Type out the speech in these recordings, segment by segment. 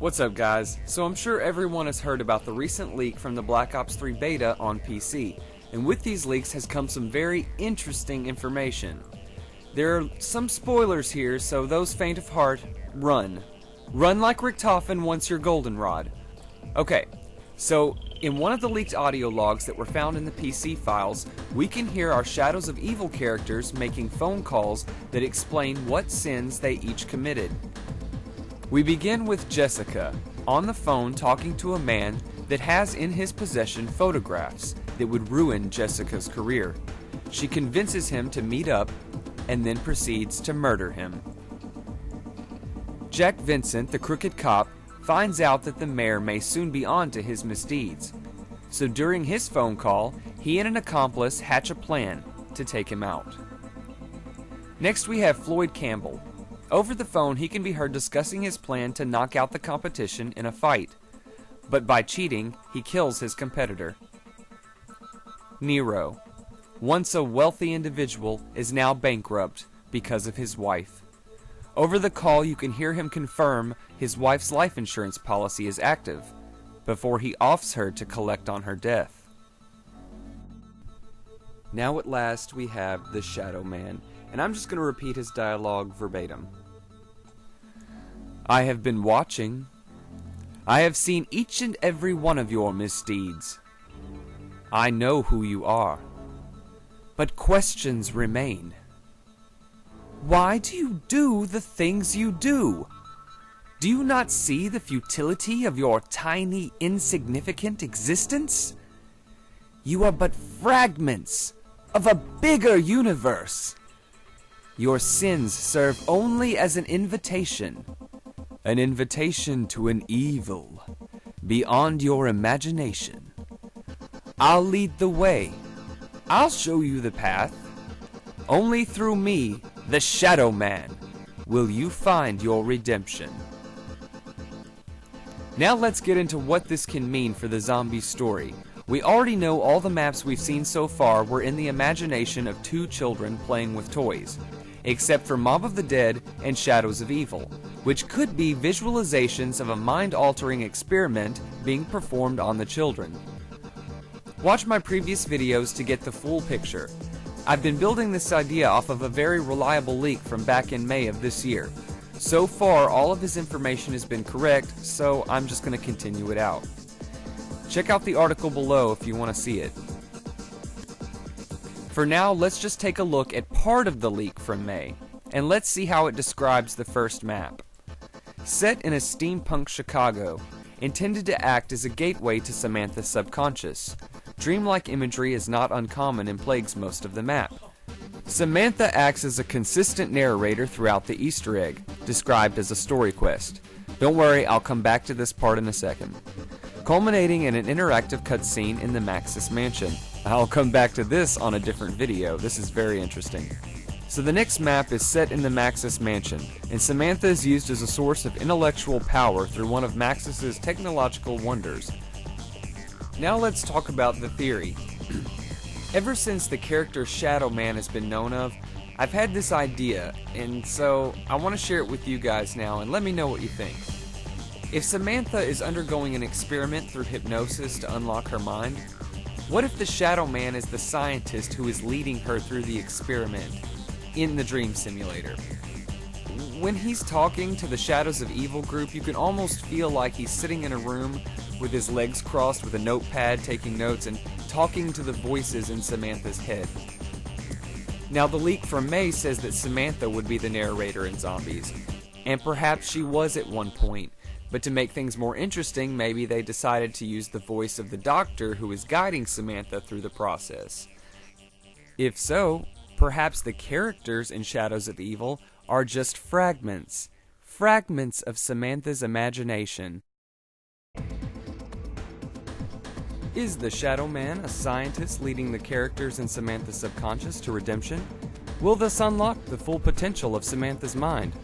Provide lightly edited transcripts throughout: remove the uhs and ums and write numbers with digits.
What's up, guys? So I'm sure everyone has heard about the recent leak from the Black Ops 3 beta on PC, and with these leaks has come some very interesting information. There are some spoilers here, so those faint of heart, run. Run like Richtofen once your goldenrod. Okay, so in one of the leaked audio logs that were found in the PC files, we can hear our Shadows of Evil characters making phone calls that explain what sins they each committed. We begin with Jessica, on the phone talking to a man that has in his possession photographs that would ruin Jessica's career. She convinces him to meet up, and then proceeds to murder him. Jack Vincent, the crooked cop, finds out that the mayor may soon be on to his misdeeds. So during his phone call, he and an accomplice hatch a plan to take him out. Next we have Floyd Campbell. Over the phone, he can be heard discussing his plan to knock out the competition in a fight. But by cheating, he kills his competitor. Nero, once a wealthy individual, is now bankrupt because of his wife. Over the call, you can hear him confirm his wife's life insurance policy is active, before he offs her to collect on her death. Now at last we have the Shadow Man, and I'm just going to repeat his dialogue verbatim. I have been watching. I have seen each and every one of your misdeeds. I know who you are. But questions remain. Why do you do the things you do? Do you not see the futility of your tiny, insignificant existence? You are but fragments of a bigger universe. Your sins serve only as an invitation to an evil beyond your imagination. I'll lead the way. I'll show you the path. Only through me, the Shadow Man, will you find your redemption. Now let's get into what this can mean for the zombie story. We already know all the maps we've seen so far were in the imagination of two children playing with toys, except for Mob of the Dead and Shadows of Evil, which could be visualizations of a mind-altering experiment being performed on the children. Watch my previous videos to get the full picture. I've been building this idea off of a very reliable leak from back in May of this year. So far, all of his information has been correct, so I'm just going to continue it out. Check out the article below if you want to see it. For now, let's just take a look at part of the leak from May, and let's see how it describes the first map. Set in a steampunk Chicago, intended to act as a gateway to Samantha's subconscious, dreamlike imagery is not uncommon and plagues most of the map. Samantha acts as a consistent narrator throughout the Easter egg, described as a story quest. Don't worry, I'll come back to this part in a second. Culminating in an interactive cutscene in the Maxis mansion. I'll come back to this on a different video, this is very interesting. So the next map is set in the Maxis mansion, and Samantha is used as a source of intellectual power through one of Maxis's technological wonders. Now let's talk about the theory. Ever since the character Shadow Man has been known of, I've had this idea, and so I want to share it with you guys now, and let me know what you think. If Samantha is undergoing an experiment through hypnosis to unlock her mind, what if the Shadow Man is the scientist who is leading her through the experiment in the dream simulator? When he's talking to the Shadows of Evil group, you can almost feel like he's sitting in a room with his legs crossed with a notepad taking notes and talking to the voices in Samantha's head. Now the leak from May says that Samantha would be the narrator in Zombies, and perhaps she was at one point, but to make things more interesting, maybe they decided to use the voice of the doctor who is guiding Samantha through the process. If so, perhaps the characters in Shadows of Evil are just fragments of Samantha's imagination. Is the Shadow Man a scientist leading the characters in Samantha's subconscious to redemption? Will this unlock the full potential of Samantha's mind?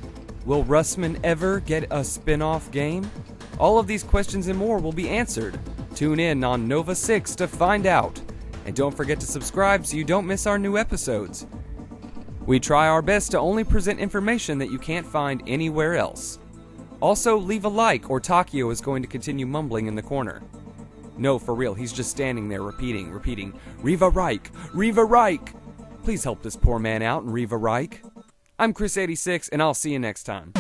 Will Russman ever get a spin-off game? All of these questions and more will be answered. Tune in on Nova 6 to find out. And don't forget to subscribe so you don't miss our new episodes. We try our best to only present information that you can't find anywhere else. Also, leave a like or Takio is going to continue mumbling in the corner. No, for real, he's just standing there repeating, Riva Reich! Riva Reich! Please help this poor man out and Riva Reich. I'm Chris86, and I'll see you next time.